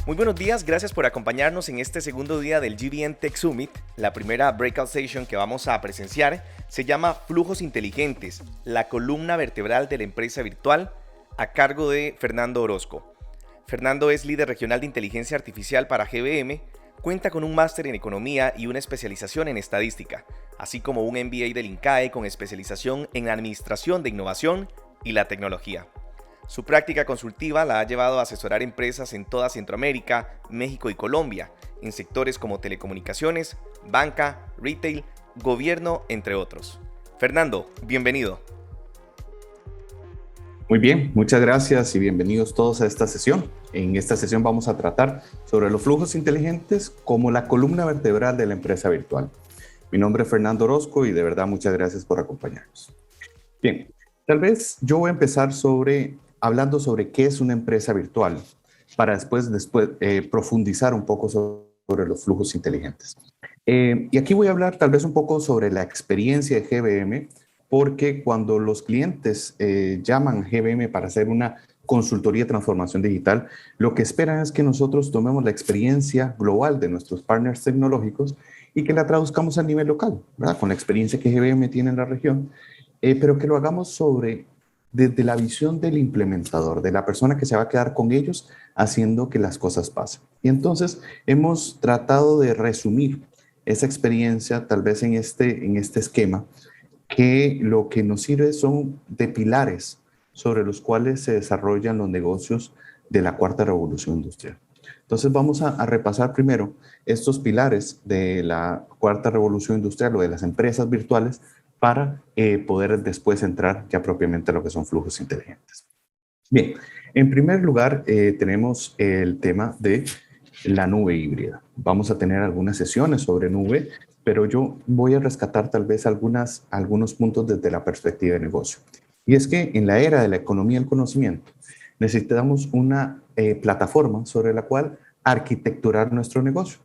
Muy buenos días, gracias por acompañarnos en este segundo día del GBN Tech Summit. La primera breakout session que vamos a presenciar se llama Flujos Inteligentes, la columna vertebral de la empresa virtual, a cargo de Fernando Orozco. Fernando es líder regional de inteligencia artificial para GBM, cuenta con un máster en economía y una especialización en estadística, así como un MBA del INCAE con especialización en administración de innovación y la tecnología. Su práctica consultiva la ha llevado a asesorar empresas en toda Centroamérica, México y Colombia, en sectores como telecomunicaciones, banca, retail, gobierno, entre otros. Fernando, bienvenido. Muy bien, muchas gracias y bienvenidos todos a esta sesión. En esta sesión vamos a tratar sobre los flujos inteligentes como la columna vertebral de la empresa virtual. Mi nombre es Fernando Orozco y de verdad muchas gracias por acompañarnos. Bien, tal vez yo voy a empezar hablando sobre qué es una empresa virtual para después profundizar un poco sobre los flujos inteligentes. Y aquí voy a hablar tal vez un poco sobre la experiencia de GBM, porque cuando los clientes llaman a GBM para hacer una consultoría de transformación digital, lo que esperan es que nosotros tomemos la experiencia global de nuestros partners tecnológicos y que la traduzcamos a nivel local, ¿verdad? Con la experiencia que GBM tiene en la región, pero que lo hagamos desde la visión del implementador, de la persona que se va a quedar con ellos haciendo que las cosas pasen. Y entonces hemos tratado de resumir esa experiencia tal vez en este esquema, que lo que nos sirve son de pilares sobre los cuales se desarrollan los negocios de la cuarta revolución industrial. Entonces vamos a repasar primero estos pilares de la cuarta revolución industrial o de las empresas virtuales para poder después entrar ya propiamente a lo que son flujos inteligentes. Bien, en primer lugar tenemos el tema de la nube híbrida. Vamos a tener algunas sesiones sobre nube, pero yo voy a rescatar tal vez algunos puntos desde la perspectiva de negocio. Y es que en la era de la economía del conocimiento necesitamos una plataforma sobre la cual arquitecturar nuestro negocio.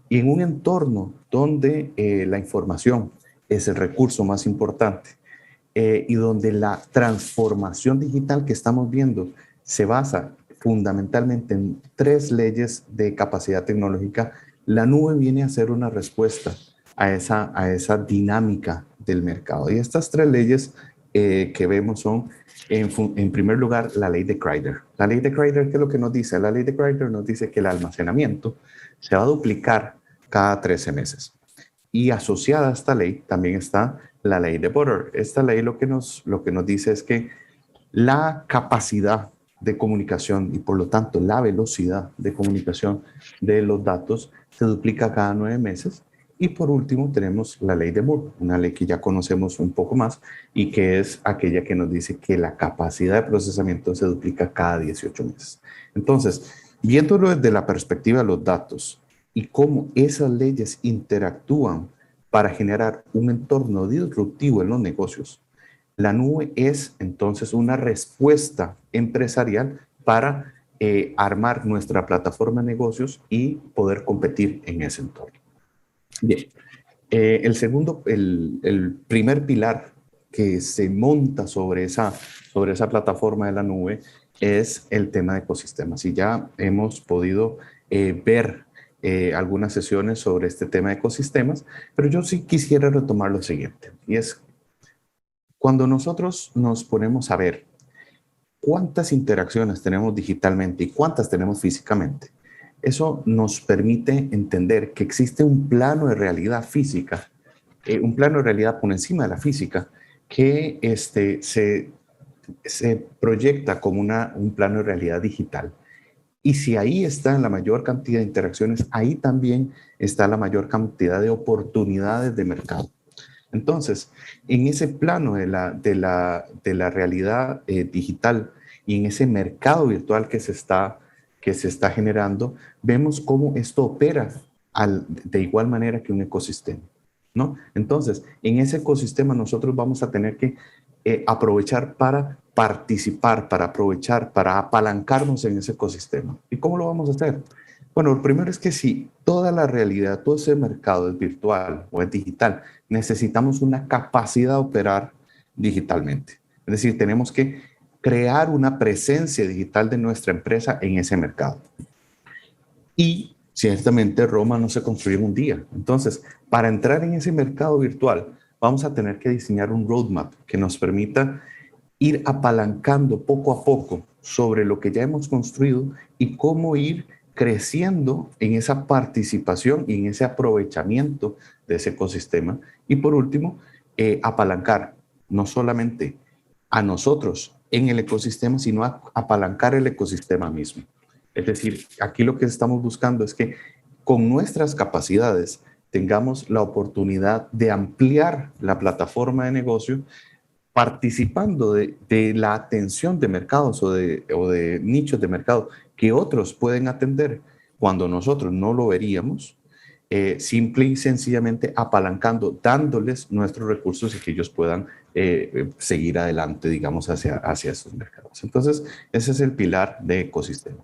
Y en un entorno donde la información es el recurso más importante y donde la transformación digital que estamos viendo se basa fundamentalmente en 3 leyes de capacidad tecnológica, la nube viene a ser una respuesta a esa dinámica del mercado. Y estas 3 leyes que vemos son, en primer lugar, la ley de Kreider. La ley de Kreider, ¿qué es lo que nos dice? La ley de Kreider nos dice que el almacenamiento se va a duplicar cada 13 meses. Y asociada a esta ley también está la ley de Butter. Esta ley lo que nos dice es que la capacidad de comunicación y por lo tanto la velocidad de comunicación de los datos se duplica cada 9 meses. Y por último tenemos la ley de Moore, una ley que ya conocemos un poco más y que es aquella que nos dice que la capacidad de procesamiento se duplica cada 18 meses. Entonces, viéndolo desde la perspectiva de los datos y cómo esas leyes interactúan para generar un entorno disruptivo en los negocios, la nube es entonces una respuesta empresarial para armar nuestra plataforma de negocios y poder competir en ese entorno. Bien, el primer pilar que se monta sobre esa plataforma de la nube es el tema de ecosistemas. Y ya hemos podido ver algunas sesiones sobre este tema de ecosistemas, pero yo sí quisiera retomar lo siguiente, y es cuando nosotros nos ponemos a ver cuántas interacciones tenemos digitalmente y cuántas tenemos físicamente, eso nos permite entender que existe un plano de realidad física, un plano de realidad por encima de la física, que se proyecta como un plano de realidad digital. Y si ahí está la mayor cantidad de interacciones, ahí también está la mayor cantidad de oportunidades de mercado. Entonces, en ese plano de la realidad digital y en ese mercado virtual que se está generando, vemos cómo esto opera de igual manera que un ecosistema, ¿no? Entonces, en ese ecosistema nosotros vamos a tener que aprovechar para participar, para aprovechar, para apalancarnos en ese ecosistema. ¿Y cómo lo vamos a hacer? Bueno, lo primero es que si toda la realidad, todo ese mercado es virtual o es digital, necesitamos una capacidad de operar digitalmente. Es decir, tenemos que crear una presencia digital de nuestra empresa en ese mercado. Y ciertamente Roma no se construye en un día. Entonces, para entrar en ese mercado virtual, vamos a tener que diseñar un roadmap que nos permita ir apalancando poco a poco sobre lo que ya hemos construido y cómo ir creciendo en esa participación y en ese aprovechamiento de ese ecosistema. Y por último, apalancar no solamente a nosotros en el ecosistema, sino apalancar el ecosistema mismo. Es decir, aquí lo que estamos buscando es que con nuestras capacidades tengamos la oportunidad de ampliar la plataforma de negocio participando de la atención de mercados o de nichos de mercado que otros pueden atender cuando nosotros no lo veríamos, simple y sencillamente apalancando, dándoles nuestros recursos y que ellos puedan seguir adelante, digamos, hacia esos mercados. Entonces, ese es el pilar de ecosistema.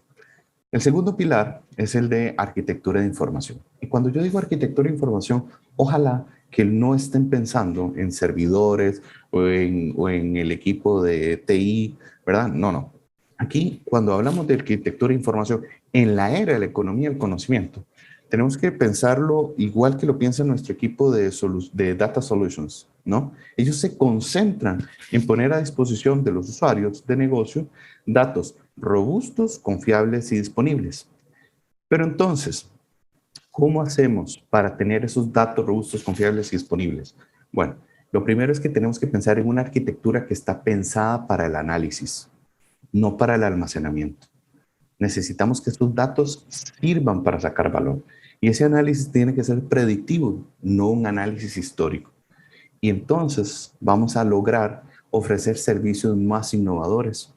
El segundo pilar es el de arquitectura de información. Y cuando yo digo arquitectura de información, ojalá que no estén pensando en servidores o en el equipo de TI, ¿verdad? No, no. Aquí, cuando hablamos de arquitectura de información en la era de la economía del conocimiento, tenemos que pensarlo igual que lo piensa nuestro equipo de Data Solutions, ¿no? Ellos se concentran en poner a disposición de los usuarios de negocio datos robustos, confiables y disponibles. Pero entonces, ¿cómo hacemos para tener esos datos robustos, confiables y disponibles? Bueno, lo primero es que tenemos que pensar en una arquitectura que está pensada para el análisis, no para el almacenamiento. Necesitamos que estos datos sirvan para sacar valor. Y ese análisis tiene que ser predictivo, no un análisis histórico. Y entonces vamos a lograr ofrecer servicios más innovadores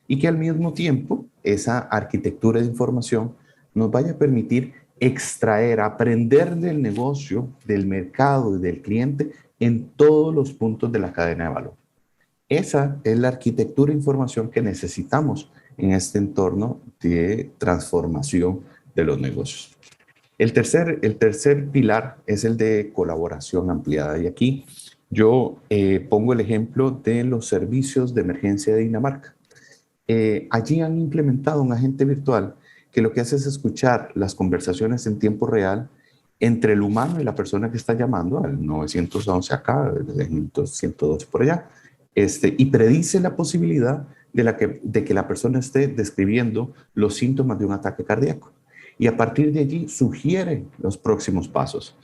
y que al mismo tiempo esa arquitectura de información nos vaya a permitir extraer, aprender del negocio, del mercado y del cliente en todos los puntos de la cadena de valor. Esa es la arquitectura de información que necesitamos en este entorno de transformación de los negocios. El tercer pilar es el de colaboración ampliada. Y aquí yo pongo el ejemplo de los servicios de emergencia de Dinamarca. Allí han implementado un agente virtual que lo que hace es escuchar las conversaciones en tiempo real entre el humano y la persona que está llamando al 911 acá, el 112 por allá, y predice la posibilidad de que la persona esté describiendo los síntomas de un ataque cardíaco. Y a partir de allí sugiere los próximos pasos.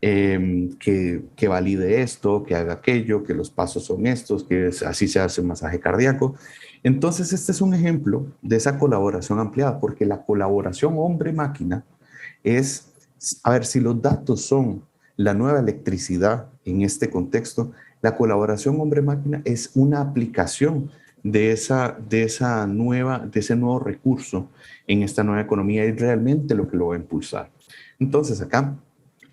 Que valide esto, que haga aquello, que los pasos son estos, que así se hace un masaje cardíaco. Entonces, este es un ejemplo de esa colaboración ampliada, porque la colaboración hombre-máquina es, a ver, si los datos son la nueva electricidad en este contexto, la colaboración hombre-máquina es una aplicación de ese nuevo recurso en esta nueva economía y realmente lo que lo va a impulsar. Entonces, acá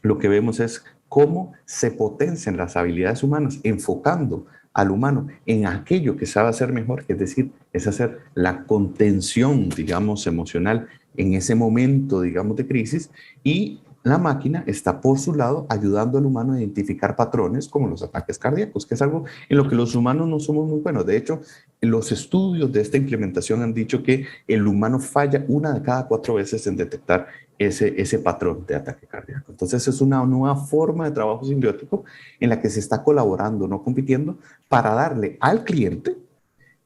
lo que vemos es cómo se potencian las habilidades humanas, enfocando al humano en aquello que sabe hacer mejor, que es decir, es hacer la contención, digamos, emocional en ese momento, digamos, de crisis, y la máquina está por su lado ayudando al humano a identificar patrones como los ataques cardíacos, que es algo en lo que los humanos no somos muy buenos. De hecho, los estudios de esta implementación han dicho que el humano falla 1 de cada 4 veces en detectar ese patrón de ataque cardíaco. Entonces es una nueva forma de trabajo simbiótico en la que se está colaborando, no compitiendo, para darle al cliente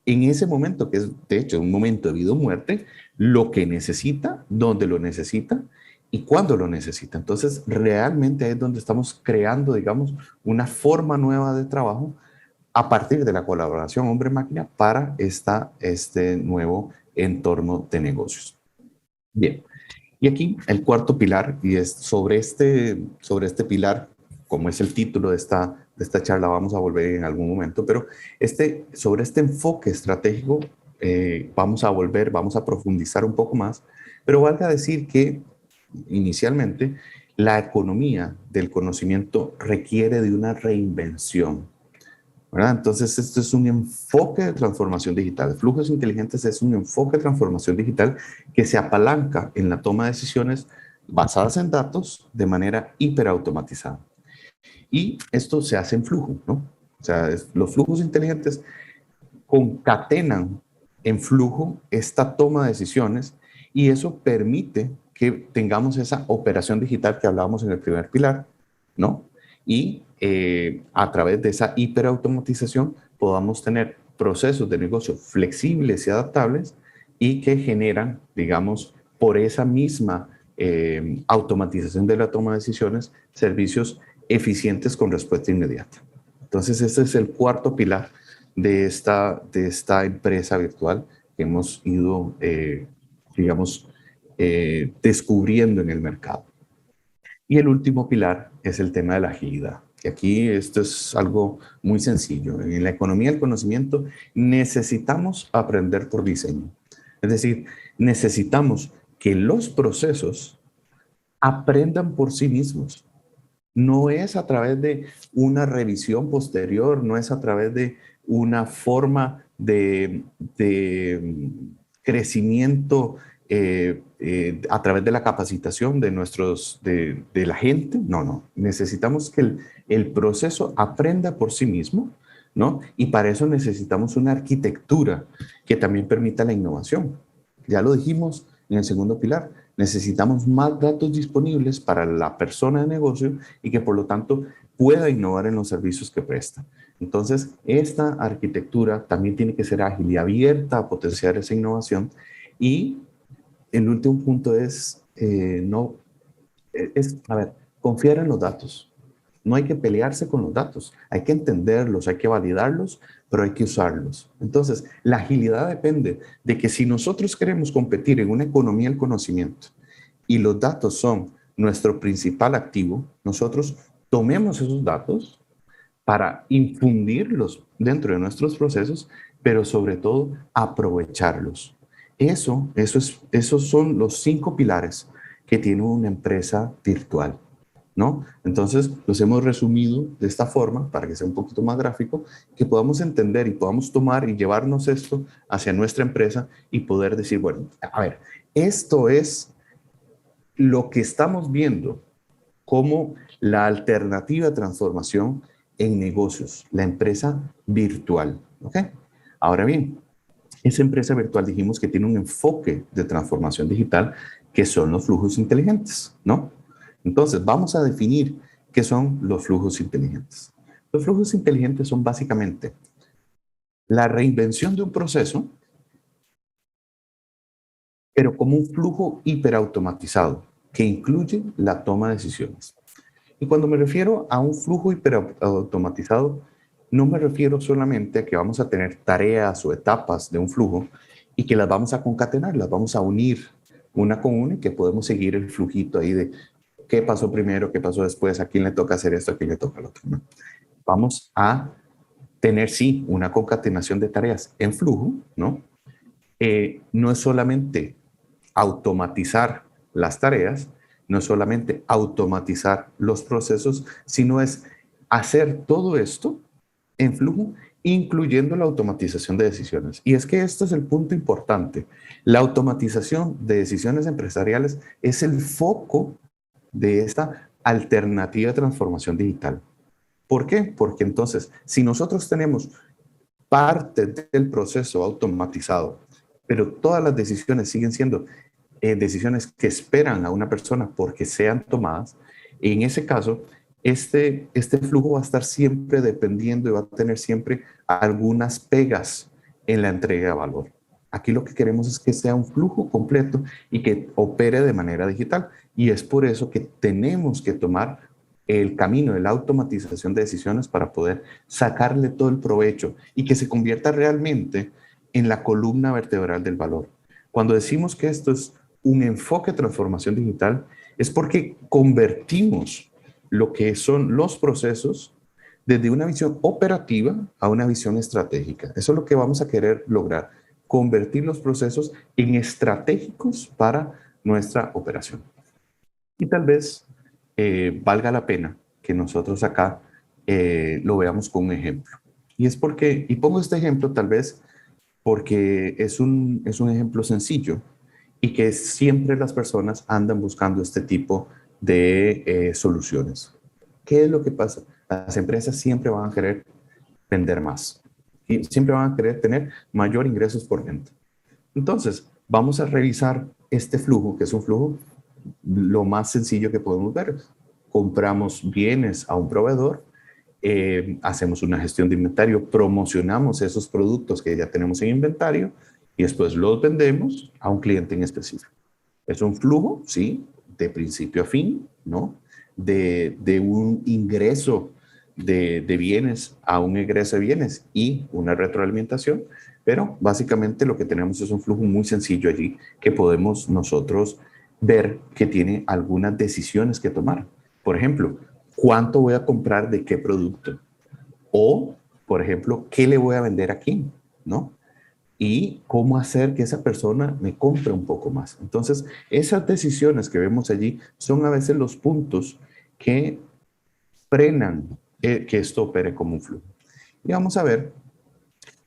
en ese momento, que es de hecho un momento de vida o muerte, lo que necesita, donde lo necesita y cuándo lo necesita. Entonces realmente ahí es donde estamos creando, digamos, una forma nueva de trabajo a partir de la colaboración hombre-máquina para este nuevo entorno de negocios. Bien. Y aquí el cuarto pilar, y es sobre este pilar, como es el título de esta charla, vamos a volver en algún momento, pero sobre este enfoque estratégico vamos a profundizar un poco más, pero valga decir que inicialmente la economía del conocimiento requiere de una reinvención, ¿verdad? Entonces, esto es un enfoque de transformación digital. Flujos inteligentes es un enfoque de transformación digital que se apalanca en la toma de decisiones basadas en datos de manera hiperautomatizada. Y esto se hace en flujo, ¿no? O sea, los flujos inteligentes concatenan en flujo esta toma de decisiones y eso permite que tengamos esa operación digital que hablábamos en el primer pilar, ¿no? Y a través de esa hiperautomatización podamos tener procesos de negocio flexibles y adaptables y que generan, digamos, por esa misma automatización de la toma de decisiones, servicios eficientes con respuesta inmediata. Entonces, este es el cuarto pilar de esta empresa virtual que hemos ido, digamos, descubriendo en el mercado. Y el último pilar es el tema de la agilidad. Y aquí esto es algo muy sencillo. En la economía del conocimiento necesitamos aprender por diseño. Es decir, necesitamos que los procesos aprendan por sí mismos. No es a través de una revisión posterior, no es a través de una forma de crecimiento a través de la capacitación de la gente. No, no. Necesitamos que el proceso aprenda por sí mismo, ¿no? Y para eso necesitamos una arquitectura que también permita la innovación. Ya lo dijimos en el segundo pilar. Necesitamos más datos disponibles para la persona de negocio y que por lo tanto pueda innovar en los servicios que presta. Entonces, esta arquitectura también tiene que ser ágil y abierta a potenciar esa innovación. Y el último punto es, confiar en los datos. No hay que pelearse con los datos, hay que entenderlos, hay que validarlos, pero hay que usarlos. Entonces, la agilidad depende de que si nosotros queremos competir en una economía del conocimiento y los datos son nuestro principal activo, nosotros tomemos esos datos para infundirlos dentro de nuestros procesos, pero sobre todo aprovecharlos. Esos son los 5 pilares que tiene una empresa virtual, ¿no? Entonces, los hemos resumido de esta forma, para que sea un poquito más gráfico, que podamos entender y podamos tomar y llevarnos esto hacia nuestra empresa y poder decir, bueno, a ver, esto es lo que estamos viendo como la alternativa de transformación en negocios, la empresa virtual, ¿ok? Ahora bien, esa empresa virtual dijimos que tiene un enfoque de transformación digital que son los flujos inteligentes, ¿no? Entonces, vamos a definir qué son los flujos inteligentes. Los flujos inteligentes son básicamente la reinvención de un proceso, pero como un flujo hiperautomatizado que incluye la toma de decisiones. Y cuando me refiero a un flujo hiperautomatizado, no me refiero solamente a que vamos a tener tareas o etapas de un flujo y que las vamos a concatenar, las vamos a unir una con una y que podemos seguir el flujito ahí de qué pasó primero, qué pasó después, a quién le toca hacer esto, a quién le toca lo otro, ¿no? Vamos a tener, sí, una concatenación de tareas en flujo, ¿no? No es solamente automatizar las tareas, no es solamente automatizar los procesos, sino es hacer todo esto en flujo, incluyendo la automatización de decisiones. Y es que esto es el punto importante. La automatización de decisiones empresariales es el foco de esta alternativa de transformación digital. ¿Por qué? Porque entonces, si nosotros tenemos parte del proceso automatizado, pero todas las decisiones siguen siendo decisiones que esperan a una persona porque sean tomadas, en ese caso, este flujo va a estar siempre dependiendo y va a tener siempre algunas pegas en la entrega de valor. Aquí lo que queremos es que sea un flujo completo y que opere de manera digital. Y es por eso que tenemos que tomar el camino de la automatización de decisiones para poder sacarle todo el provecho y que se convierta realmente en la columna vertebral del valor. Cuando decimos que esto es un enfoque de transformación digital, es porque convertimos lo que son los procesos desde una visión operativa a una visión estratégica. Eso es lo que vamos a querer lograr, convertir los procesos en estratégicos para nuestra operación. Y tal vez valga la pena que nosotros acá lo veamos con un ejemplo. Y es porque, y pongo este ejemplo tal vez porque es un ejemplo sencillo y que siempre las personas andan buscando este tipo de soluciones. ¿Qué es lo que pasa? Las empresas siempre van a querer vender más. Y siempre van a querer tener mayor ingresos por venta. Entonces, vamos a revisar este flujo, que es un flujo lo más sencillo que podemos ver. Compramos bienes a un proveedor, hacemos una gestión de inventario, promocionamos esos productos que ya tenemos en inventario y después los vendemos a un cliente en específico. Es un flujo, sí, de principio a fin, ¿no? De un ingreso de bienes a un egreso de bienes y una retroalimentación, pero básicamente lo que tenemos es un flujo muy sencillo allí que podemos nosotros ver que tiene algunas decisiones que tomar. Por ejemplo, ¿cuánto voy a comprar de qué producto? O, por ejemplo, ¿qué le voy a vender a quién? ¿No? Y cómo hacer que esa persona me compre un poco más. Entonces, esas decisiones que vemos allí son a veces los puntos que frenan que esto opere como un flujo. Y vamos a ver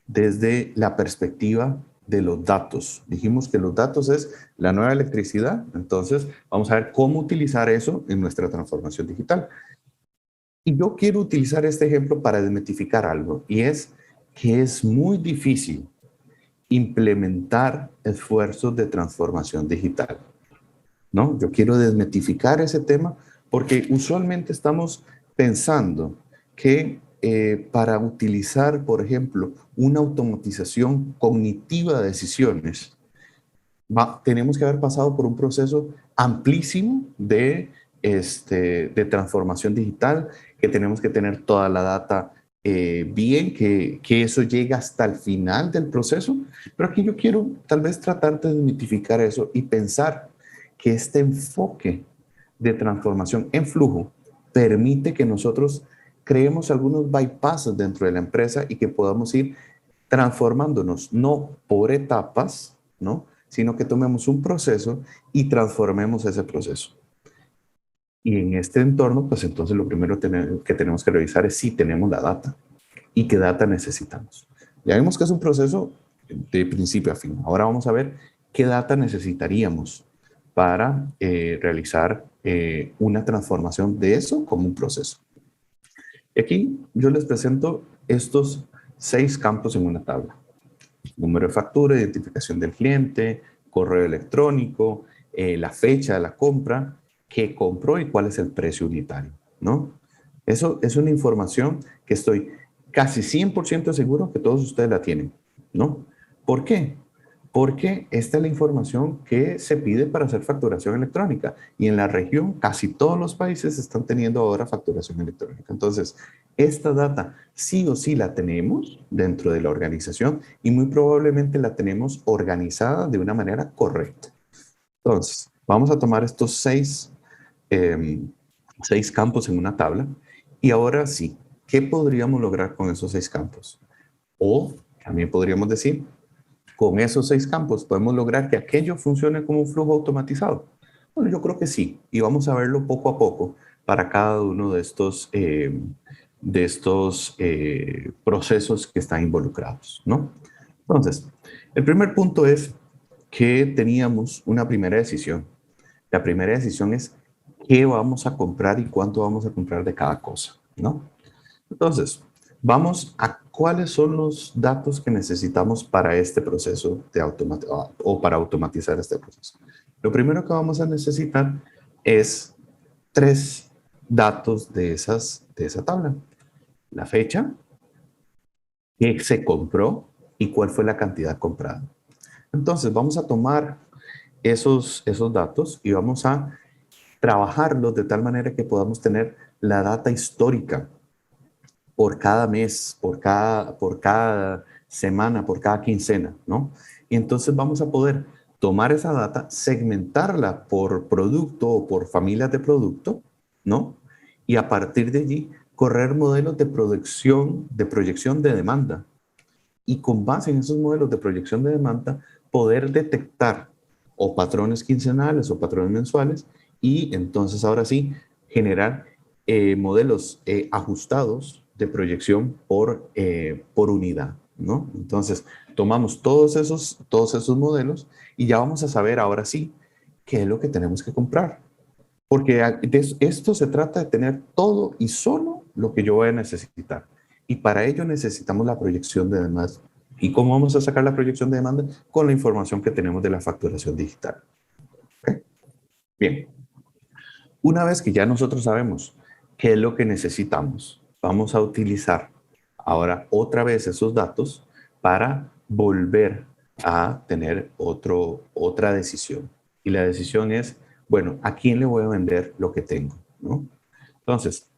desde la perspectiva de los datos. Dijimos que los datos es la nueva electricidad, entonces vamos a ver cómo utilizar eso en nuestra transformación digital. Y yo quiero utilizar este ejemplo para desmitificar algo, y es que es muy difícil implementar esfuerzos de transformación digital, ¿no? Yo quiero desmitificar ese tema porque usualmente estamos pensando que para utilizar, por ejemplo, una automatización cognitiva de decisiones, tenemos que haber pasado por un proceso amplísimo de transformación digital, que tenemos que tener toda la data bien, que eso llega hasta el final del proceso. Pero aquí yo quiero tal vez tratar de desmitificar eso y pensar que este enfoque de transformación en flujo permite que nosotros creemos algunos bypasses dentro de la empresa y que podamos ir transformándonos, no por etapas, ¿no? Sino que tomemos un proceso y transformemos ese proceso. Y en este entorno, pues entonces lo primero que tenemos que revisar es si tenemos la data y qué data necesitamos. Ya vimos que es un proceso de principio a fin. Ahora vamos a ver qué data necesitaríamos para realizar una transformación de eso como un proceso. Y aquí yo les presento estos 6 campos en una tabla. Número de factura, identificación del cliente, correo electrónico, la fecha de la compra, qué compró y cuál es el precio unitario, ¿no? Eso es una información que estoy casi 100% seguro que todos ustedes la tienen, ¿no? ¿Por qué? Porque esta es la información que se pide para hacer facturación electrónica y en la región casi todos los países están teniendo ahora facturación electrónica. Entonces, esta data sí o sí la tenemos dentro de la organización y muy probablemente la tenemos organizada de una manera correcta. Entonces, vamos a tomar estos 6 campos en una tabla y ahora sí, ¿qué podríamos lograr con esos 6 campos? O también podríamos decir, con esos 6 campos, ¿podemos lograr que aquello funcione como un flujo automatizado? Bueno, yo creo que sí, y vamos a verlo poco a poco para cada uno de estos procesos que están involucrados, ¿no? Entonces, el primer punto es que teníamos una primera decisión. La primera decisión es qué vamos a comprar y cuánto vamos a comprar de cada cosa, ¿no? Entonces, vamos a cuáles son los datos que necesitamos para este proceso o para automatizar este proceso. Lo primero que vamos a necesitar es 3 datos de esa tabla. La fecha, qué se compró y cuál fue la cantidad comprada. Entonces, vamos a tomar esos datos y vamos a trabajarlos de tal manera que podamos tener la data histórica por cada mes, por cada semana, por cada quincena, ¿no? Y entonces vamos a poder tomar esa data, segmentarla por producto o por familias de producto, ¿no? Y a partir de allí, correr modelos de proyección de demanda. Y con base en esos modelos de proyección de demanda, poder detectar o patrones quincenales o patrones mensuales y entonces ahora sí generar modelos ajustados de proyección por unidad, ¿no? Entonces tomamos todos esos modelos y ya vamos a saber ahora sí qué es lo que tenemos que comprar. Porque esto se trata de tener todo y solo lo que yo voy a necesitar. Y para ello necesitamos la proyección de demanda. ¿Y cómo vamos a sacar la proyección de demanda? Con la información que tenemos de la facturación digital. ¿Okay? Bien, una vez que ya nosotros sabemos qué es lo que necesitamos, vamos a utilizar ahora otra vez esos datos para volver a tener otra decisión. Y la decisión es, bueno, ¿a quién le voy a vender lo que tengo? ¿No? Entonces,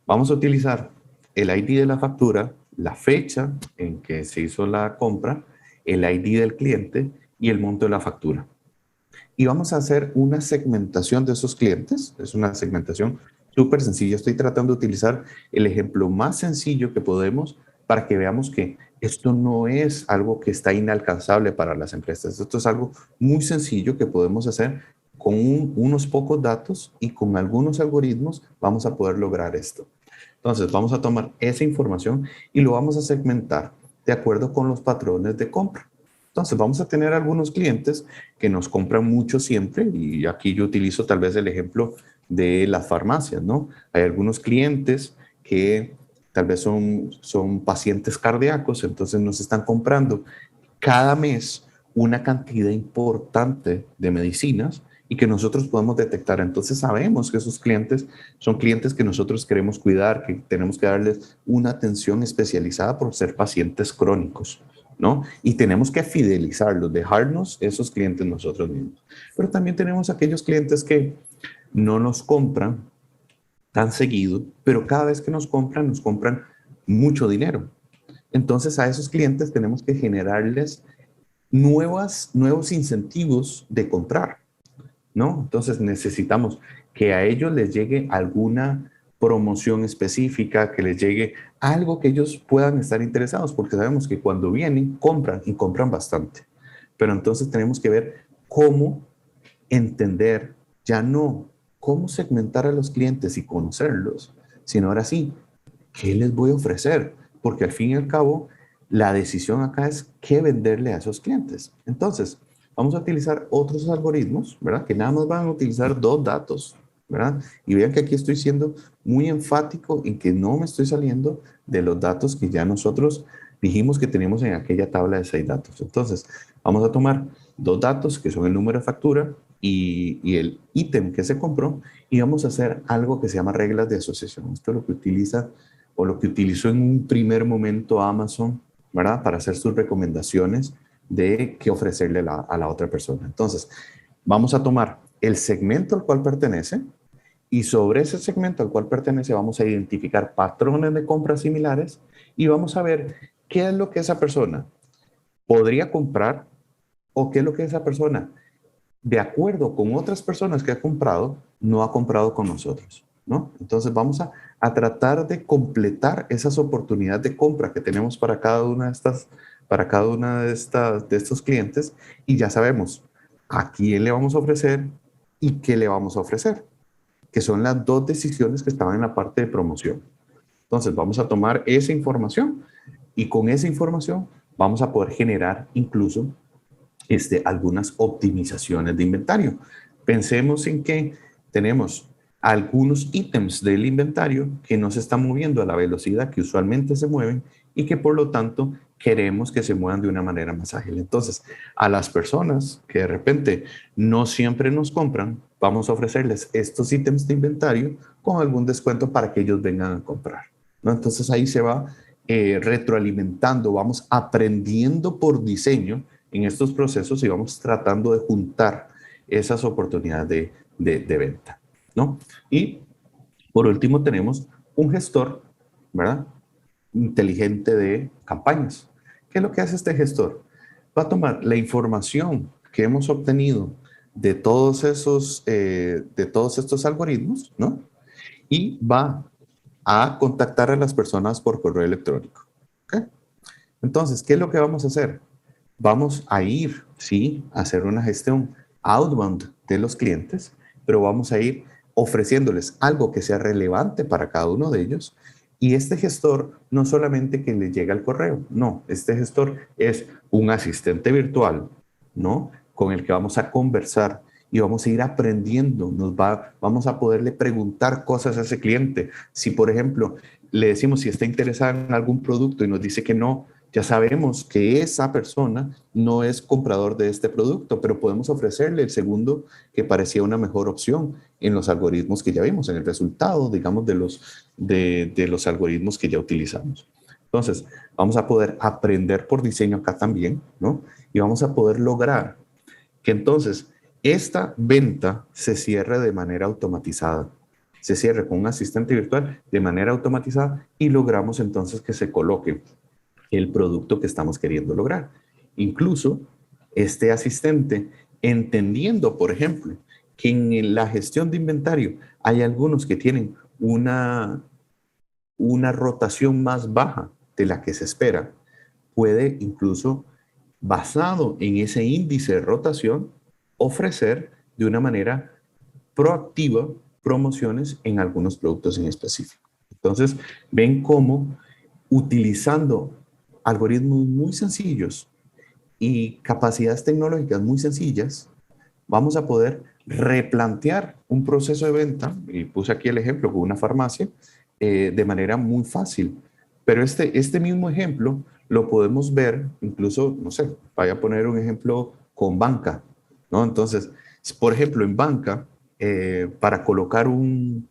vamos a utilizar el ID de la factura, la fecha en que se hizo la compra, el ID del cliente y el monto de la factura. Y vamos a hacer una segmentación de esos clientes. Es una segmentación súper sencilla. Estoy tratando de utilizar el ejemplo más sencillo que podemos para que veamos que esto no es algo que está inalcanzable para las empresas. Esto es algo muy sencillo que podemos hacer con unos pocos datos y con algunos algoritmos vamos a poder lograr esto. Entonces, vamos a tomar esa información y lo vamos a segmentar de acuerdo con los patrones de compra. Entonces, vamos a tener algunos clientes que nos compran mucho siempre, y aquí yo utilizo tal vez el ejemplo de las farmacias, ¿no? Hay algunos clientes que tal vez son pacientes cardíacos, entonces nos están comprando cada mes una cantidad importante de medicinas y que nosotros podemos detectar. Entonces sabemos que esos clientes son clientes que nosotros queremos cuidar, que tenemos que darles una atención especializada por ser pacientes crónicos, ¿no? Y tenemos que fidelizarlos, dejarnos esos clientes nosotros mismos. Pero también tenemos aquellos clientes que no nos compran tan seguido, pero cada vez que nos compran mucho dinero. Entonces a esos clientes tenemos que generarles nuevos incentivos de comprar, ¿no? Entonces necesitamos que a ellos les llegue alguna promoción específica, que les llegue algo que ellos puedan estar interesados, porque sabemos que cuando vienen, compran y compran bastante. Pero entonces tenemos que ver cómo entender, ya no cómo segmentar a los clientes y conocerlos, sino ahora sí, ¿qué les voy a ofrecer? Porque al fin y al cabo, la decisión acá es qué venderle a esos clientes. Entonces, vamos a utilizar otros algoritmos, ¿verdad? Que nada más van a utilizar dos datos, ¿verdad? Y vean que aquí estoy siendo muy enfático en que no me estoy saliendo de los datos que ya nosotros dijimos que tenemos en aquella tabla de 6 datos. Entonces, vamos a tomar dos datos que son el número de factura y el ítem que se compró y vamos a hacer algo que se llama reglas de asociación. Esto es lo que utiliza o lo que utilizó en un primer momento Amazon, ¿verdad? Para hacer sus recomendaciones de qué ofrecerle a la otra persona. Entonces, vamos a tomar el segmento al cual pertenece y sobre ese segmento al cual pertenece vamos a identificar patrones de compras similares y vamos a ver qué es lo que esa persona podría comprar o qué es lo que esa persona, de acuerdo con otras personas que ha comprado, no ha comprado con nosotros, ¿no? Entonces vamos a tratar de completar esas oportunidades de compra que tenemos para cada una de estas, para cada una de estos clientes y ya sabemos a quién le vamos a ofrecer y qué le vamos a ofrecer, que son las dos decisiones que estaban en la parte de promoción. Entonces vamos a tomar esa información y con esa información vamos a poder generar incluso algunas optimizaciones de inventario. Pensemos en que tenemos algunos ítems del inventario que no se están moviendo a la velocidad que usualmente se mueven y que por lo tanto queremos que se muevan de una manera más ágil. Entonces, a las personas que de repente no siempre nos compran, vamos a ofrecerles estos ítems de inventario con algún descuento para que ellos vengan a comprar, ¿no? Entonces ahí se va retroalimentando, vamos aprendiendo por diseño en estos procesos y vamos tratando de juntar esas oportunidades de venta, ¿no? Y por último tenemos un gestor, ¿verdad? Inteligente de campañas. ¿Qué es lo que hace este gestor? Va a tomar la información que hemos obtenido de todos estos algoritmos, ¿no? Y va a contactar a las personas por correo electrónico. ¿Okay? Entonces, ¿qué es lo que vamos a hacer? Vamos a ir, sí, a hacer una gestión outbound de los clientes, pero vamos a ir ofreciéndoles algo que sea relevante para cada uno de ellos. Y este gestor no solamente que le llega el correo, no, este gestor es un asistente virtual, ¿no? Con el que vamos a conversar y vamos a ir aprendiendo, vamos a poderle preguntar cosas a ese cliente. Si, por ejemplo, le decimos si está interesado en algún producto y nos dice que no, ya sabemos que esa persona no es comprador de este producto, pero podemos ofrecerle el segundo que parecía una mejor opción en los algoritmos que ya vimos, en el resultado, digamos, de los algoritmos que ya utilizamos. Entonces, vamos a poder aprender por diseño acá también, ¿no? Y vamos a poder lograr que entonces esta venta se cierre de manera automatizada. Se cierre con un asistente virtual de manera automatizada y logramos entonces que se coloque el producto que estamos queriendo lograr. Incluso este asistente, entendiendo, por ejemplo, que en la gestión de inventario hay algunos que tienen una rotación más baja de la que se espera, puede incluso, basado en ese índice de rotación, ofrecer de una manera proactiva promociones en algunos productos en específico. Entonces, ven cómo utilizando algoritmos muy sencillos y capacidades tecnológicas muy sencillas, vamos a poder replantear un proceso de venta, y puse aquí el ejemplo con una farmacia, de manera muy fácil. Pero este mismo ejemplo lo podemos ver, incluso, no sé, vaya a poner un ejemplo con banca, ¿no? Entonces, por ejemplo, en banca, para colocar un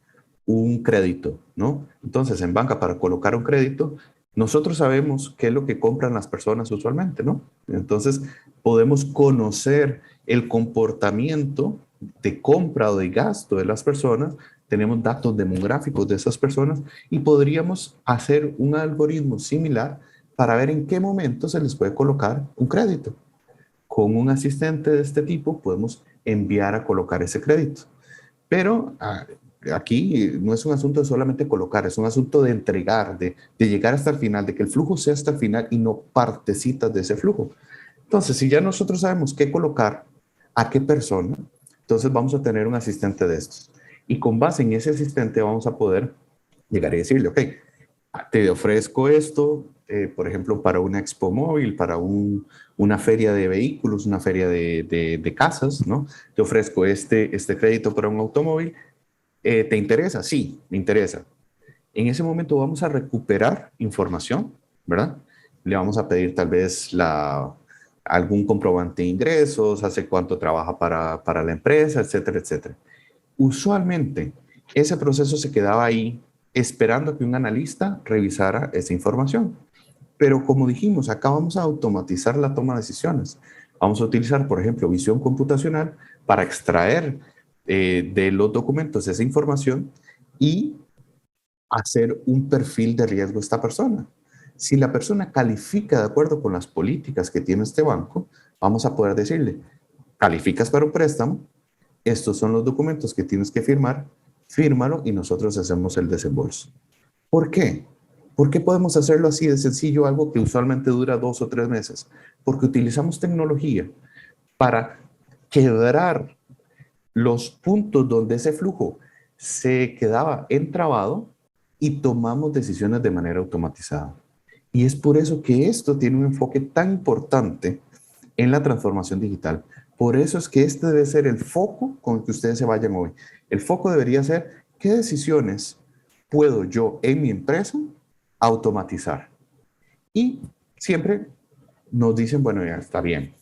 crédito, ¿no? Entonces, en banca, para colocar un crédito, nosotros sabemos qué es lo que compran las personas usualmente, ¿no? Entonces, podemos conocer el comportamiento de compra o de gasto de las personas, tenemos datos demográficos de esas personas y podríamos hacer un algoritmo similar para ver en qué momento se les puede colocar un crédito. Con un asistente de este tipo podemos enviar a colocar ese crédito. Pero aquí no es un asunto de solamente colocar, es un asunto de entregar, de llegar hasta el final, de que el flujo sea hasta el final y no partecitas de ese flujo. Entonces, si ya nosotros sabemos qué colocar, a qué persona, entonces vamos a tener un asistente de estos. Y con base en ese asistente vamos a poder llegar y decirle, ok, te ofrezco esto, por ejemplo, para una expo móvil, para una feria de vehículos, una feria de casas, ¿no? Te ofrezco este crédito para un automóvil. ¿Te interesa? Sí, me interesa. En ese momento vamos a recuperar información, ¿verdad? Le vamos a pedir tal vez algún comprobante de ingresos, hace cuánto trabaja para la empresa, etcétera, etcétera. Usualmente, ese proceso se quedaba ahí esperando que un analista revisara esa información. Pero como dijimos, acá vamos a automatizar la toma de decisiones. Vamos a utilizar, por ejemplo, visión computacional para extraer de los documentos esa información y hacer un perfil de riesgo a esta persona. Si la persona califica de acuerdo con las políticas que tiene este banco, vamos a poder decirle, calificas para un préstamo, estos son los documentos que tienes que firmar, fírmalo y nosotros hacemos el desembolso. ¿Por qué? ¿Por qué podemos hacerlo así de sencillo, algo que usualmente dura 2 o 3 meses? Porque utilizamos tecnología para quebrar los puntos donde ese flujo se quedaba entrabado y tomamos decisiones de manera automatizada. Y es por eso que esto tiene un enfoque tan importante en la transformación digital. Por eso es que este debe ser el foco con el que ustedes se vayan hoy. El foco debería ser qué decisiones puedo yo en mi empresa automatizar. Y siempre nos dicen, bueno, ya está bien,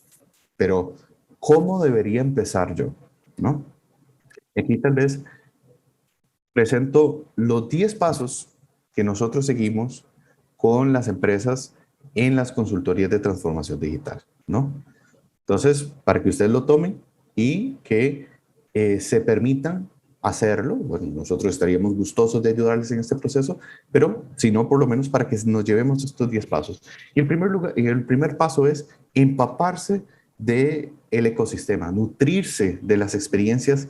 pero ¿cómo debería empezar yo? ¿No? Aquí tal vez presento los 10 pasos que nosotros seguimos con las empresas en las consultorías de transformación digital, ¿no? Entonces, para que ustedes lo tomen y que se permitan hacerlo, bueno, nosotros estaríamos gustosos de ayudarles en este proceso, pero si no, por lo menos para que nos llevemos estos 10 pasos. Y el primer paso es empaparse del ecosistema, nutrirse de las experiencias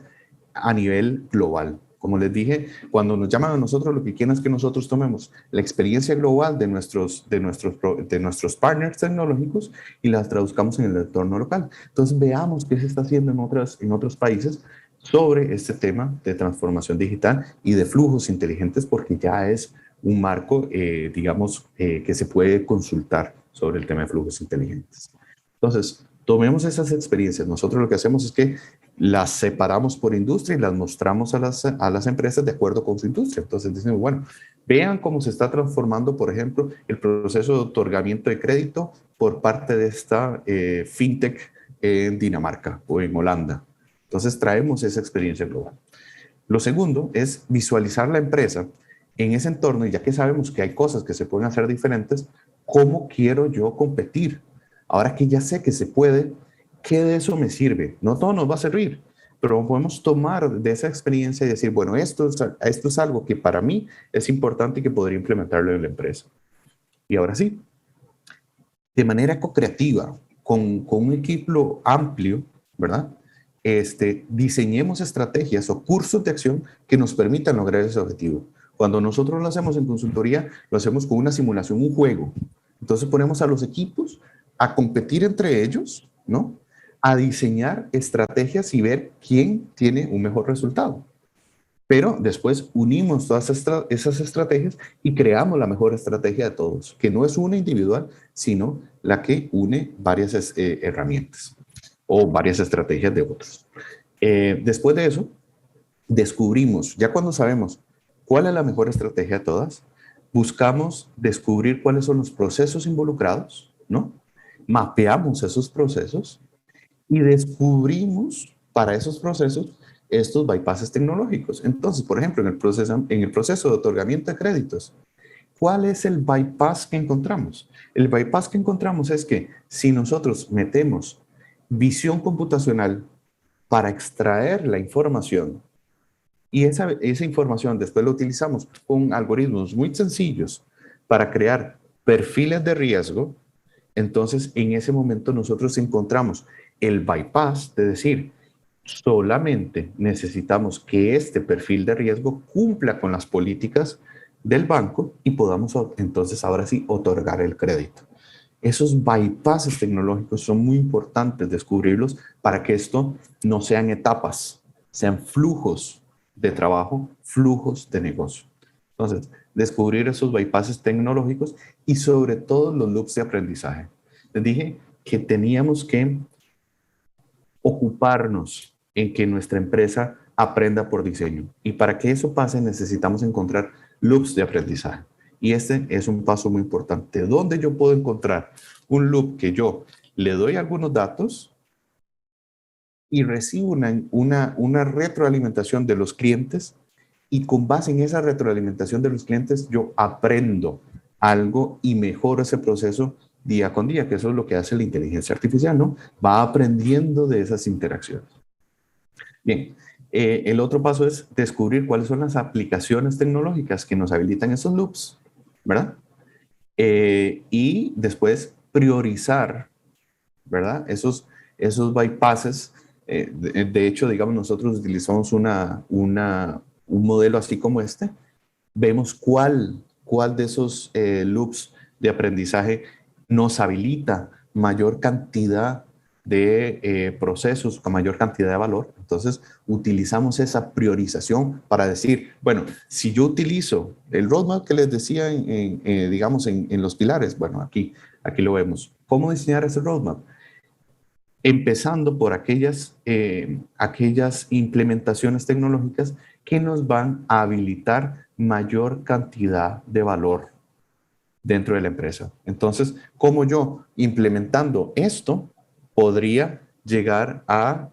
a nivel global. Como les dije, cuando nos llaman a nosotros, lo que quieren es que nosotros tomemos la experiencia global de nuestros partners tecnológicos y las traduzcamos en el entorno local. Entonces, veamos qué se está haciendo en otros países sobre este tema de transformación digital y de flujos inteligentes, porque ya es un marco, digamos, que se puede consultar sobre el tema de flujos inteligentes. Entonces, tomemos esas experiencias. Nosotros lo que hacemos es que las separamos por industria y las mostramos a las empresas de acuerdo con su industria. Entonces decimos, bueno, vean cómo se está transformando, por ejemplo, el proceso de otorgamiento de crédito por parte de esta fintech en Dinamarca o en Holanda. Entonces traemos esa experiencia global. Lo segundo es visualizar la empresa en ese entorno, y ya que sabemos que hay cosas que se pueden hacer diferentes, ¿cómo quiero yo competir? Ahora que ya sé que se puede, ¿qué de eso me sirve? No todo nos va a servir, pero podemos tomar de esa experiencia y decir, bueno, esto es algo que para mí es importante y que podría implementarlo en la empresa. Y ahora sí, de manera co-creativa, con un equipo amplio, ¿verdad? Diseñemos estrategias o cursos de acción que nos permitan lograr ese objetivo. Cuando nosotros lo hacemos en consultoría, lo hacemos con una simulación, un juego. Entonces ponemos a los equipos a competir entre ellos, ¿no? A diseñar estrategias y ver quién tiene un mejor resultado. Pero después unimos todas esas estrategias y creamos la mejor estrategia de todos, que no es una individual, sino la que une varias herramientas o varias estrategias de otros. Después de eso, descubrimos, ya cuando sabemos cuál es la mejor estrategia de todas, buscamos descubrir cuáles son los procesos involucrados, ¿no? Mapeamos esos procesos y descubrimos para esos procesos estos bypasses tecnológicos. Entonces, por ejemplo, en el proceso de otorgamiento de créditos, ¿cuál es el bypass que encontramos? El bypass que encontramos es que si nosotros metemos visión computacional para extraer la información y esa información después la utilizamos con algoritmos muy sencillos para crear perfiles de riesgo, entonces en ese momento nosotros encontramos el bypass de decir, solamente necesitamos que este perfil de riesgo cumpla con las políticas del banco y podamos entonces ahora sí otorgar el crédito. Esos bypasses tecnológicos son muy importantes descubrirlos para que esto no sean etapas, sean flujos de trabajo, flujos de negocio. Entonces, descubrir esos bypasses tecnológicos y sobre todo los loops de aprendizaje. Les dije que teníamos que ocuparnos en que nuestra empresa aprenda por diseño. Y para que eso pase necesitamos encontrar loops de aprendizaje. Y este es un paso muy importante. ¿Dónde yo puedo encontrar un loop que yo le doy algunos datos y recibo una retroalimentación de los clientes? Y con base en esa retroalimentación de los clientes, yo aprendo algo y mejoro ese proceso día con día, que eso es lo que hace la inteligencia artificial, ¿no? Va aprendiendo de esas interacciones. Bien, el otro paso es descubrir cuáles son las aplicaciones tecnológicas que nos habilitan esos loops, ¿verdad? Y después priorizar, ¿verdad? Esos bypasses. De hecho, digamos, nosotros utilizamos un modelo así como este. Vemos cuál de esos loops de aprendizaje nos habilita mayor cantidad de procesos con mayor cantidad de valor. Entonces, utilizamos esa priorización para decir, bueno, si yo utilizo el roadmap que les decía, digamos, en los pilares, bueno, aquí lo vemos. ¿Cómo diseñar ese roadmap? Empezando por aquellas implementaciones tecnológicas que nos van a habilitar mayor cantidad de valor dentro de la empresa. Entonces, ¿cómo yo implementando esto podría llegar a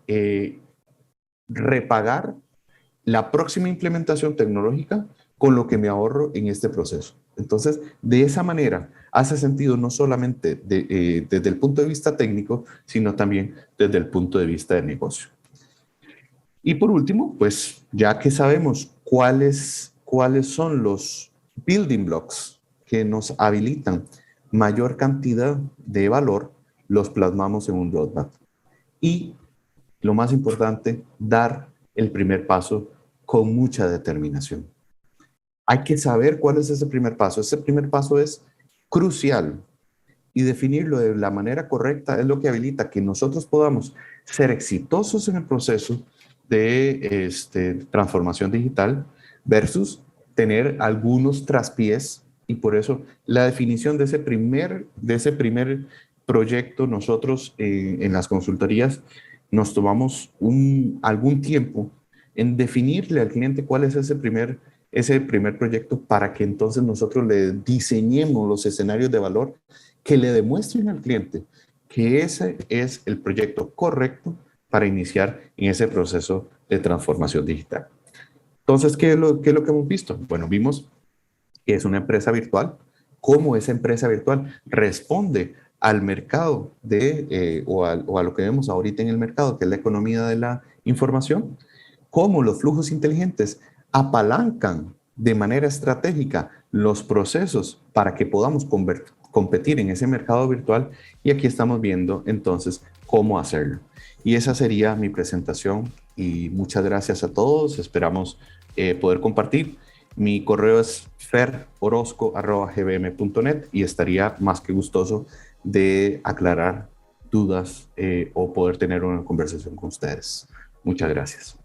repagar la próxima implementación tecnológica con lo que me ahorro en este proceso? Entonces, de esa manera, hace sentido no solamente desde el punto de vista técnico, sino también desde el punto de vista de negocio. Y por último, pues ya que sabemos cuáles son los building blocks que nos habilitan mayor cantidad de valor, los plasmamos en un roadmap. Y lo más importante, dar el primer paso con mucha determinación. Hay que saber cuál es ese primer paso. Ese primer paso es crucial y definirlo de la manera correcta es lo que habilita que nosotros podamos ser exitosos en el proceso de transformación digital versus tener algunos traspiés. Y por eso la definición de ese primer proyecto nosotros en las consultorías nos tomamos algún tiempo en definirle al cliente cuál es ese primer proyecto para que entonces nosotros le diseñemos los escenarios de valor que le demuestren al cliente que ese es el proyecto correcto para iniciar en ese proceso de transformación digital. Entonces, ¿qué es lo que hemos visto? Bueno, vimos que es una empresa virtual, cómo esa empresa virtual responde al mercado o a lo que vemos ahorita en el mercado, que es la economía de la información, cómo los flujos inteligentes apalancan de manera estratégica los procesos para que podamos competir en ese mercado virtual, y aquí estamos viendo entonces cómo hacerlo. Y esa sería mi presentación y muchas gracias a todos. Esperamos poder compartir. Mi correo es ferorozco@gbm.net y estaría más que gustoso de aclarar dudas o poder tener una conversación con ustedes. Muchas gracias.